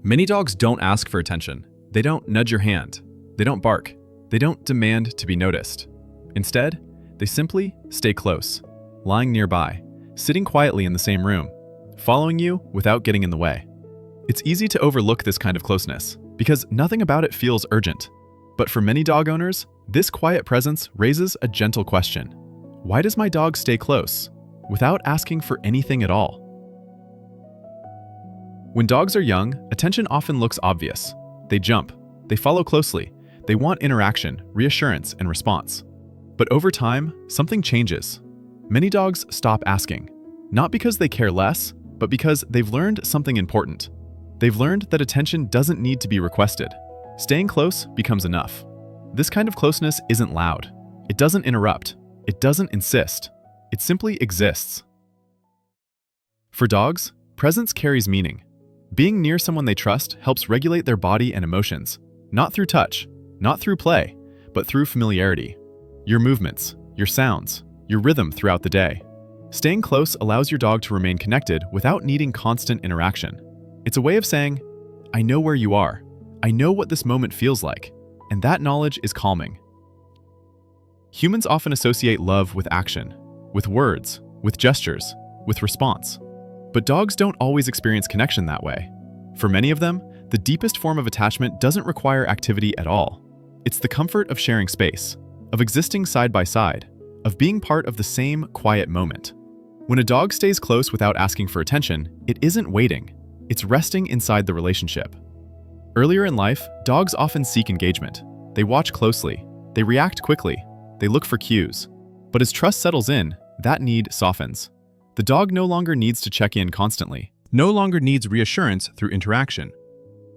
Many dogs don't ask for attention. They don't nudge your hand. They don't bark. They don't demand to be noticed. Instead, they simply stay close, lying nearby, sitting quietly in the same room, following you without getting in the way. It's easy to overlook this kind of closeness because nothing about it feels urgent. But for many dog owners, this quiet presence raises a gentle question. Why does my dog stay close without asking for anything at all? When dogs are young, attention often looks obvious. They jump, they follow closely, they want interaction, reassurance, and response. But over time, something changes. Many dogs stop asking, not because they care less, but because they've learned something important. They've learned that attention doesn't need to be requested. Staying close becomes enough. This kind of closeness isn't loud. It doesn't interrupt. It doesn't insist. It simply exists. For dogs, presence carries meaning. Being near someone they trust helps regulate their body and emotions, not through touch, not through play, but through familiarity. Your movements, your sounds, your rhythm throughout the day. Staying close allows your dog to remain connected without needing constant interaction. It's a way of saying, I know where you are. I know what this moment feels like, and that knowledge is calming. Humans often associate love with action, with words, with gestures, with response. But dogs don't always experience connection that way. For many of them, the deepest form of attachment doesn't require activity at all. It's the comfort of sharing space, of existing side by side, of being part of the same quiet moment. When a dog stays close without asking for attention, it isn't waiting. It's resting inside the relationship. Earlier in life, dogs often seek engagement. They watch closely. They react quickly. They look for cues. But as trust settles in, that need softens. The dog no longer needs to check in constantly, no longer needs reassurance through interaction.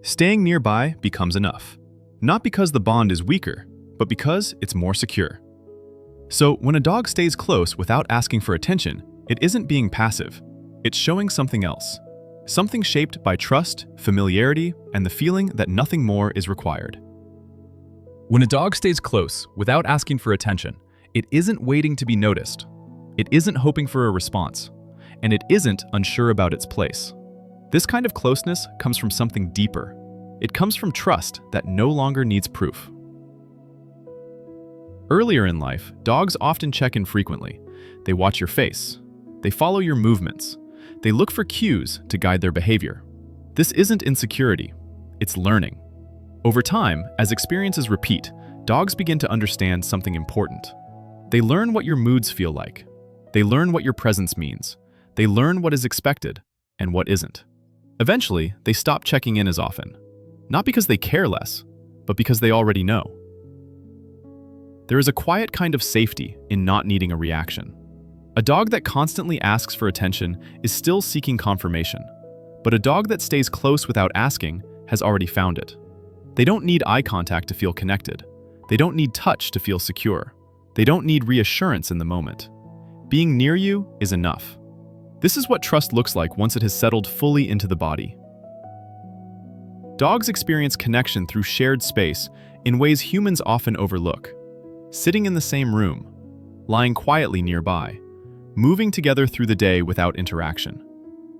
Staying nearby becomes enough. Not because the bond is weaker, but because it's more secure. So when a dog stays close without asking for attention, it isn't being passive. It's showing something else. Something shaped by trust, familiarity, and the feeling that nothing more is required. When a dog stays close without asking for attention, it isn't waiting to be noticed. It isn't hoping for a response, and it isn't unsure about its place. This kind of closeness comes from something deeper. It comes from trust that no longer needs proof. Earlier in life, dogs often check in frequently. They watch your face. They follow your movements. They look for cues to guide their behavior. This isn't insecurity. It's learning. Over time, as experiences repeat, dogs begin to understand something important. They learn what your moods feel like. They learn what your presence means. They learn what is expected and what isn't. Eventually, they stop checking in as often. Not because they care less, but because they already know. There is a quiet kind of safety in not needing a reaction. A dog that constantly asks for attention is still seeking confirmation, but a dog that stays close without asking has already found it. They don't need eye contact to feel connected. They don't need touch to feel secure. They don't need reassurance in the moment. Being near you is enough. This is what trust looks like once it has settled fully into the body. Dogs experience connection through shared space in ways humans often overlook. Sitting in the same room, lying quietly nearby, moving together through the day without interaction.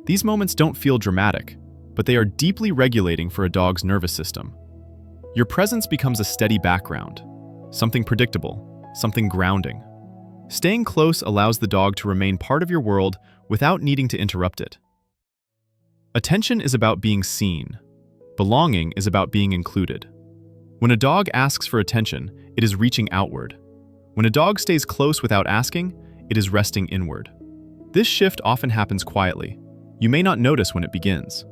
These moments don't feel dramatic, but they are deeply regulating for a dog's nervous system. Your presence becomes a steady background, something predictable, something grounding. Staying close allows the dog to remain part of your world without needing to interrupt it. Attention is about being seen. Belonging is about being included. When a dog asks for attention, it is reaching outward. When a dog stays close without asking, it is resting inward. This shift often happens quietly. You may not notice when it begins.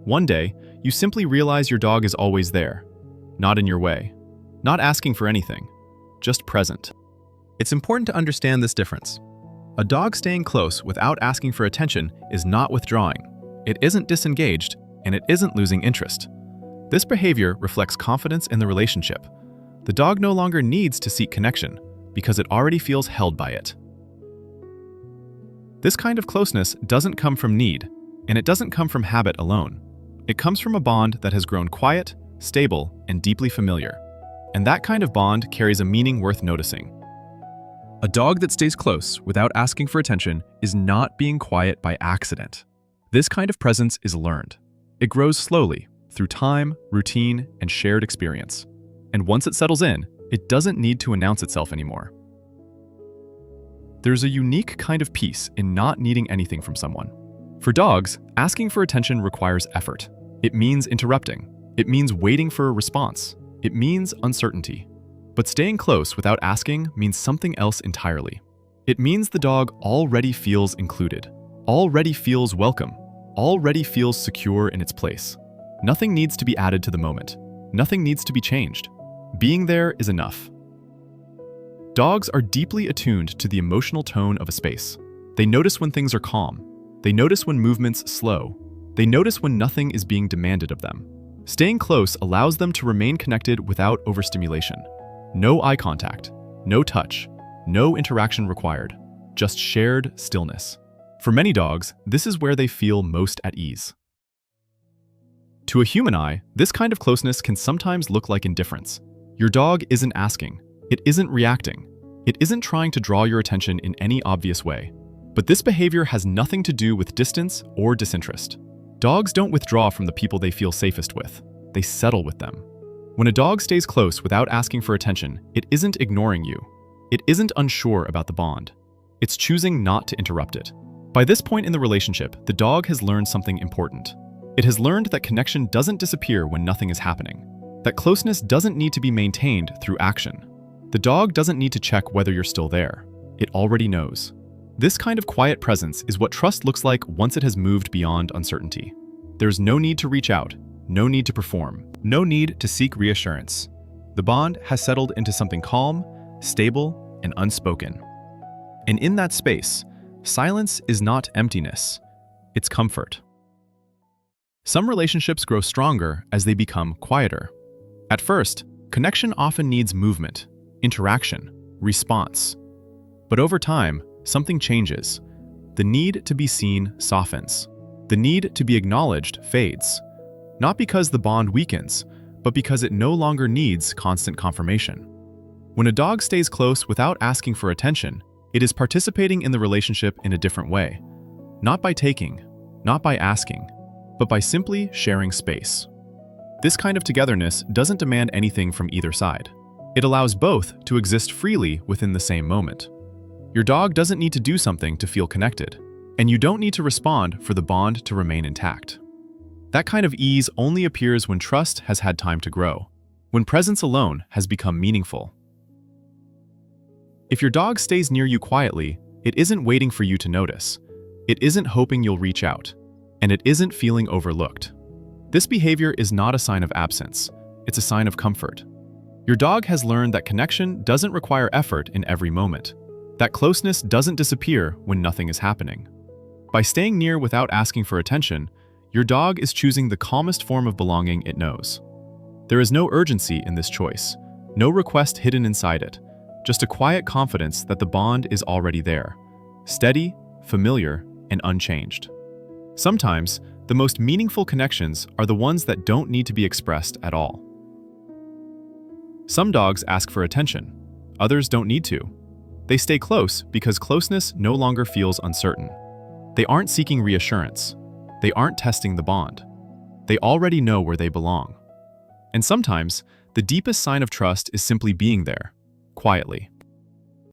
One day, you simply realize your dog is always there, not in your way, not asking for anything, just present. It's important to understand this difference. A dog staying close without asking for attention is not withdrawing. It isn't disengaged, and it isn't losing interest. This behavior reflects confidence in the relationship. The dog no longer needs to seek connection because it already feels held by it. This kind of closeness doesn't come from need, and it doesn't come from habit alone. It comes from a bond that has grown quiet, stable, and deeply familiar. And that kind of bond carries a meaning worth noticing. A dog that stays close without asking for attention is not being quiet by accident. This kind of presence is learned. It grows slowly, through time, routine, and shared experience. And once it settles in, it doesn't need to announce itself anymore. There's a unique kind of peace in not needing anything from someone. For dogs, asking for attention requires effort. It means interrupting. It means waiting for a response. It means uncertainty. But staying close without asking means something else entirely. It means the dog already feels included, already feels welcome, already feels secure in its place. Nothing needs to be added to the moment. Nothing needs to be changed. Being there is enough. Dogs are deeply attuned to the emotional tone of a space. They notice when things are calm. They notice when movements slow. They notice when nothing is being demanded of them. Staying close allows them to remain connected without overstimulation. No eye contact, no touch, no interaction required, just shared stillness. For many dogs, this is where they feel most at ease. To a human eye, this kind of closeness can sometimes look like indifference. Your dog isn't asking. It isn't reacting. It isn't trying to draw your attention in any obvious way. But this behavior has nothing to do with distance or disinterest. Dogs don't withdraw from the people they feel safest with. They settle with them. When a dog stays close without asking for attention, it isn't ignoring you. It isn't unsure about the bond. It's choosing not to interrupt it. By this point in the relationship, the dog has learned something important. It has learned that connection doesn't disappear when nothing is happening. That closeness doesn't need to be maintained through action. The dog doesn't need to check whether you're still there. It already knows. This kind of quiet presence is what trust looks like once it has moved beyond uncertainty. There's no need to reach out, no need to perform, no need to seek reassurance. The bond has settled into something calm, stable, and unspoken. And in that space, silence is not emptiness, it's comfort. Some relationships grow stronger as they become quieter. At first, connection often needs movement, interaction, response. But over time, something changes. The need to be seen softens. The need to be acknowledged fades. Not because the bond weakens, but because it no longer needs constant confirmation. When a dog stays close without asking for attention, it is participating in the relationship in a different way. Not by taking, not by asking, but by simply sharing space. This kind of togetherness doesn't demand anything from either side. It allows both to exist freely within the same moment. Your dog doesn't need to do something to feel connected, and you don't need to respond for the bond to remain intact. That kind of ease only appears when trust has had time to grow, when presence alone has become meaningful. If your dog stays near you quietly, it isn't waiting for you to notice. It isn't hoping you'll reach out, and it isn't feeling overlooked. This behavior is not a sign of absence, it's a sign of comfort. Your dog has learned that connection doesn't require effort in every moment. That closeness doesn't disappear when nothing is happening. By staying near without asking for attention, your dog is choosing the calmest form of belonging it knows. There is no urgency in this choice, no request hidden inside it, just a quiet confidence that the bond is already there, steady, familiar, and unchanged. Sometimes, the most meaningful connections are the ones that don't need to be expressed at all. Some dogs ask for attention, others don't need to. They stay close because closeness no longer feels uncertain. They aren't seeking reassurance. They aren't testing the bond. They already know where they belong. And sometimes, the deepest sign of trust is simply being there, quietly.